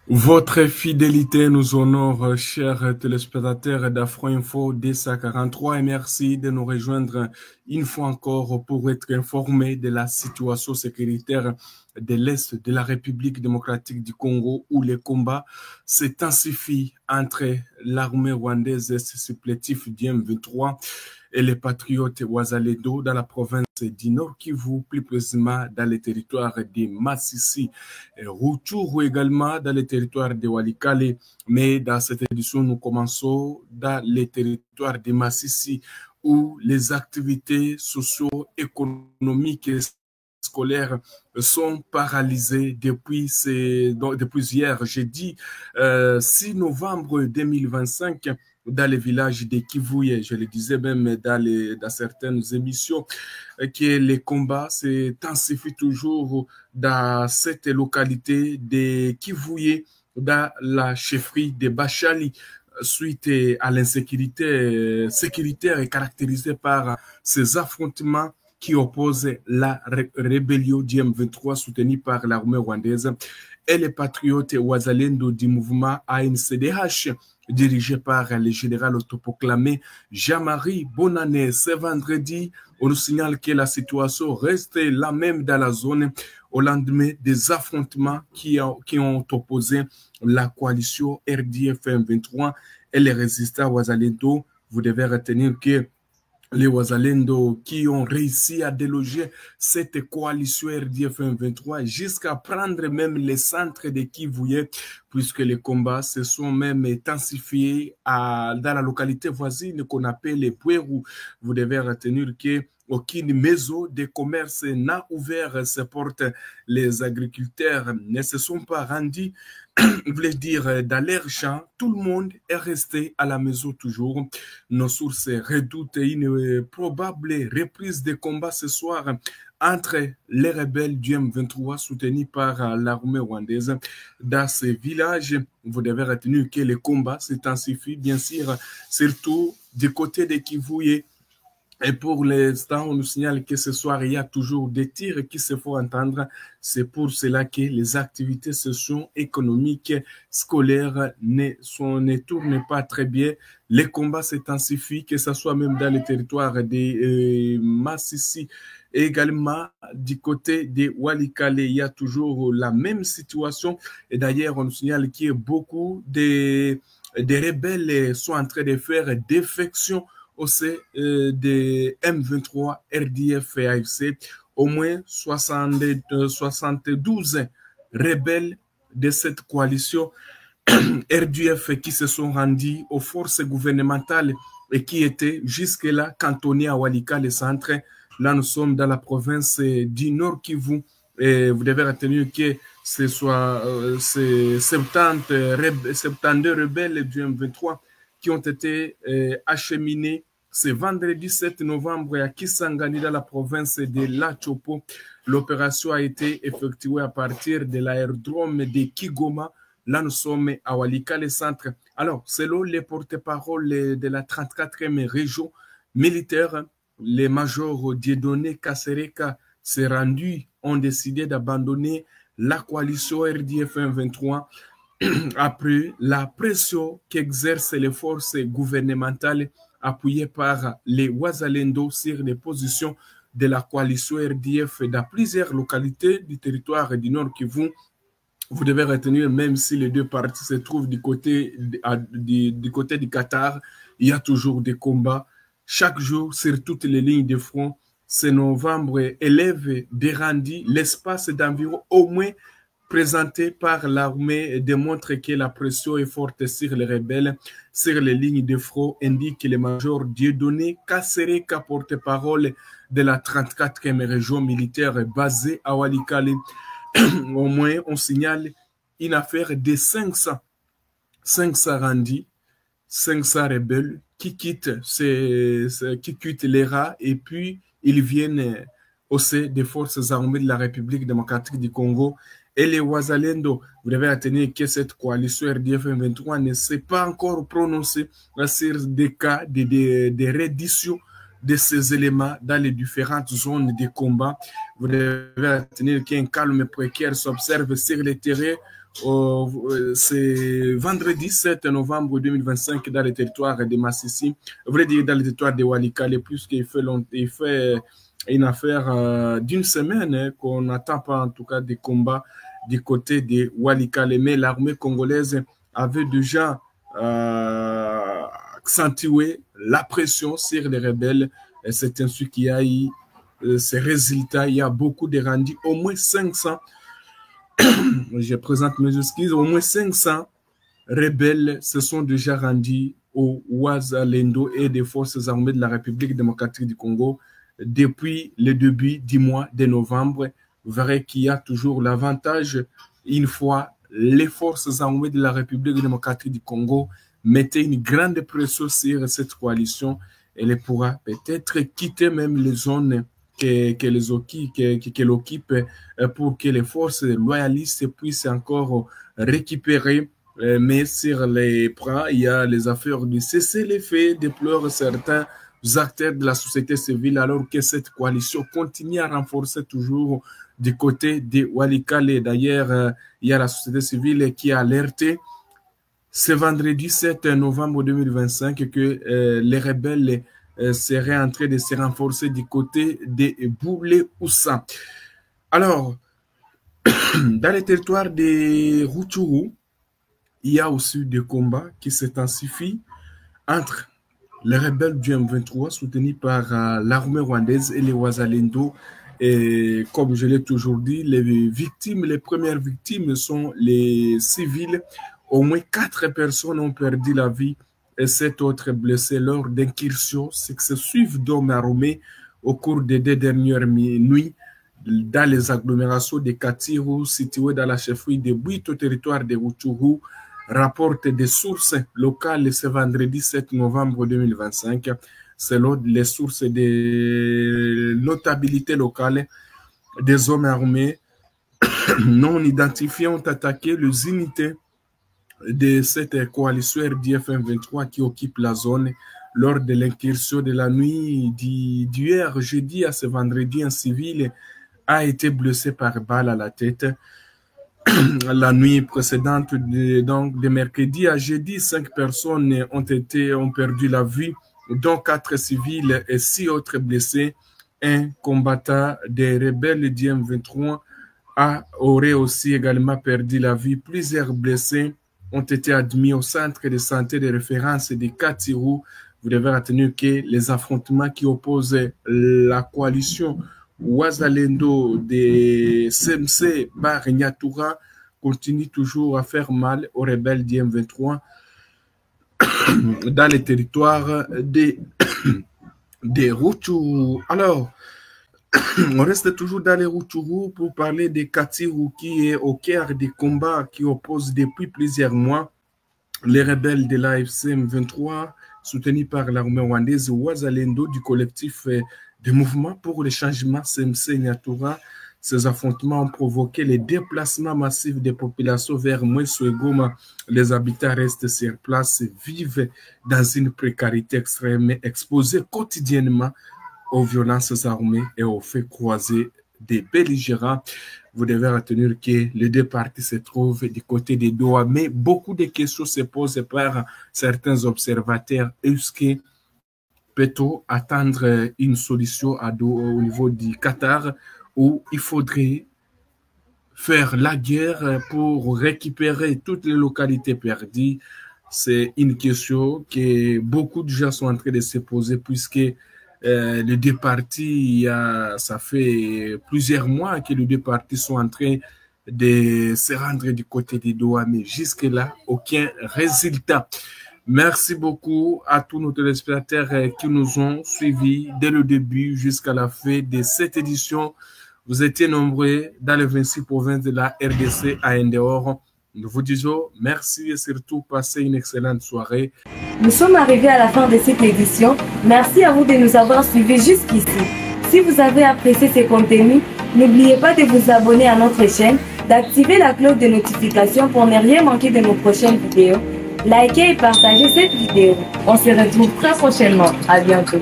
Votre fidélité nous honore, chers téléspectateurs d'Afro Info D143, et merci de nous rejoindre une fois encore pour être informés de la situation sécuritaire de l'Est de la République démocratique du Congo, où les combats s'intensifient entre l'armée rwandaise et ses supplétifs du M23 et les patriotes Ouazalendo dans la province du Nord Kivu, plus précisément dans le territoire de Massissi, Rutshuru également dans le territoire de Walikale. Mais dans cette édition, nous commençons dans le territoire de Massissi, où les activités socio-économiques et scolaires sont paralysées depuis hier, jeudi 6 novembre 2025, dans les villages de Kivuye. Je le disais même dans certaines émissions, que les combats s'intensifient toujours dans cette localité de Kivuye, dans la chefferie de Bachali, suite à l'insécurité sécuritaire caractérisée par ces affrontements qui opposent la rébellion du M23 soutenue par l'armée rwandaise et les patriotes Ouazalendo du mouvement ANCDH, dirigé par le général autoproclamé Jean-Marie Bonanné. Ce vendredi, on nous signale que la situation reste la même dans la zone au lendemain des affrontements qui ont opposé la coalition RDF M23 et les résistants Ouazalendo. Vous devez retenir que les Ouazalendo qui ont réussi à déloger cette coalition RDF M23 jusqu'à prendre même les centres de Kivuye, puisque les combats se sont même intensifiés dans la localité voisine qu'on appelle les Puerou. Vous devez retenir que aucune maison de commerce n'a ouvert ses portes. Les agriculteurs ne se sont pas rendus, voulait dire dans leur champ. Tout le monde est resté à la maison toujours. Nos sources redoutent une probable reprise des combats ce soir entre les rebelles du M23 soutenus par l'armée rwandaise. Dans ces villages, vous devez retenir que les combats s'intensifient, bien sûr, surtout du côté de Kivuye. Et pour l'instant, on nous signale que ce soir, il y a toujours des tirs qui se font entendre. C'est pour cela que les activités socio-économiques, scolaires ne tournent pas très bien. Les combats s'intensifient, que ce soit même dans le territoire de Massissi, et également du côté de Walikale. Il y a toujours la même situation. Et d'ailleurs, on nous signale que beaucoup de rebelles sont en train de faire défection au sein de M23, RDF et AFC. Au moins 72 rebelles de cette coalition RDF qui se sont rendus aux forces gouvernementales et qui étaient jusque-là cantonnés à Walikale, le centre. Là, nous sommes dans la province du Nord Kivu. Et vous devez retenir que ce soit 72 rebelles du M23 qui ont été acheminés ce vendredi 7 novembre à Kisangani, dans la province de La Chopo. L'opération a été effectuée à partir de l'aérodrome de Kigoma. Là, nous sommes à Walikale centre. Alors, selon les porte-parole de la 34e région militaire, les majors Dieudonné Kasereka s'est rendu, ont décidé d'abandonner la coalition RDF 23 après la pression qu'exercent les forces gouvernementales appuyées par les Ouazalendo sur les positions de la coalition RDF dans plusieurs localités du territoire du Nord Kivu. Vous devez retenir, même si les deux parties se trouvent du côté du Qatar, il y a toujours des combats. Chaque jour, sur toutes les lignes de front, ce novembre élève des rendus l'espace d'environ au moins présenté par l'armée démontre que la pression est forte sur les rebelles. Sur les lignes de front, indique le major Dieudonné Kasereka, porte-parole de la 34e région militaire basée à Walikale. Au moins, on signale une affaire de 500 rendus, 500 rebelles qui quittent les rats et puis ils viennent au sein des forces armées de la République démocratique du Congo. Et les Ouazalendo, vous devez retenir que cette coalition RDF 23 ne s'est pas encore prononcée sur des cas de reddition de ces éléments dans les différentes zones de combat. Vous devez retenir qu'un calme précaire s'observe sur le terrain c'est vendredi 7 novembre 2025 dans le territoire de Massissi, je voulais dire dans le territoire de Walikale, plus qu'il fait une affaire d'une semaine qu'on n'attend pas en tout cas des combats du côté de Walikale, mais l'armée congolaise avait déjà accentué la pression sur les rebelles. C'est ainsi qu'il y a eu ces résultats. Il y a beaucoup de rendus, au moins 500. Je présente mes excuses. Au moins 500 rebelles se sont déjà rendus au Wazalendo et des forces armées de la République démocratique du Congo depuis le début du mois de novembre. Vous verrez qu'il y a toujours l'avantage, une fois les forces armées de la République démocratique du Congo mettaient une grande pression sur cette coalition, elle pourra peut-être quitter même les zones qu'elle occupe pour que les forces loyalistes puissent encore récupérer. Mais sur les bras, il y a les affaires de cessez-le-feu, déplorent certains acteurs de la société civile, alors que cette coalition continue à renforcer toujours du côté de Walikale. D'ailleurs, il y a la société civile qui a alerté ce vendredi 7 novembre 2025 que les rebelles seraient en train de se renforcer du côté de Boulé-Oussa. Alors, dans le territoire de Rutshuru, il y a aussi des combats qui s'intensifient entre les rebelles du M23 soutenus par l'armée rwandaise et les Wazalendo. Et comme je l'ai toujours dit, les premières victimes sont les civils. Au moins 4 personnes ont perdu la vie et 7 autres blessés lors d'incursions successives d'hommes armés au cours des 2 dernières nuits dans les agglomérations de Katiru, situées dans la chefferie de Bwito, au territoire de Rutshuru, rapportent des sources locales ce vendredi 7 novembre 2025. Selon les sources de notabilité locale, des hommes armés non identifiés ont attaqué les unités de cette coalition RDF 23 qui occupe la zone. Lors de l'incursion de la nuit d'hier jeudi à ce vendredi, un civil a été blessé par balle à la tête. La nuit précédente, donc de mercredi à jeudi, 5 personnes ont perdu la vie, dont 4 civils et 6 autres blessés. Un combattant des rebelles du M23 aurait aussi également perdu la vie. Plusieurs blessés ont été admis au centre de santé de référence de Katiru. Vous devez retenir que les affrontements qui opposent la coalition Wazalendo de CMC Bar-Nyatura continuent toujours à faire mal aux rebelles du M23 dans les territoires de Rutshuru. Alors, on reste toujours dans les Rutshuru pour parler de Katiru qui est au cœur des combats qui opposent depuis plusieurs mois les rebelles de l'AFC M23 soutenus par l'armée rwandaise Wazalendo du collectif de mouvement pour le changement CMC Nyatura. Ces affrontements ont provoqué les déplacements massifs des populations vers Mweso et Goma. Les habitants restent sur place et vivent dans une précarité extrême, exposés quotidiennement aux violences armées et aux faits croisés des belligérants. Vous devez retenir que les 2 parties se trouvent du côté de Doha, mais beaucoup de questions se posent par certains observateurs. Est-ce que peut-on attendre une solution à Doha au niveau du Qatar, où il faudrait faire la guerre pour récupérer toutes les localités perdues? C'est une question que beaucoup de gens sont en train de se poser, puisque les 2 parties, ça fait plusieurs mois que les 2 parties sont en train de se rendre du côté de Doha, mais jusque-là, aucun résultat. Merci beaucoup à tous nos téléspectateurs qui nous ont suivis dès le début jusqu'à la fin de cette édition. Vous étiez nombreux dans les 26 provinces de la RDC à Ndehor. Nous vous disons merci et surtout passez une excellente soirée. Nous sommes arrivés à la fin de cette édition. Merci à vous de nous avoir suivis jusqu'ici. Si vous avez apprécié ces contenus, n'oubliez pas de vous abonner à notre chaîne, d'activer la cloche de notification pour ne rien manquer de nos prochaines vidéos. Likez et partagez cette vidéo. On se retrouve très prochainement. À bientôt.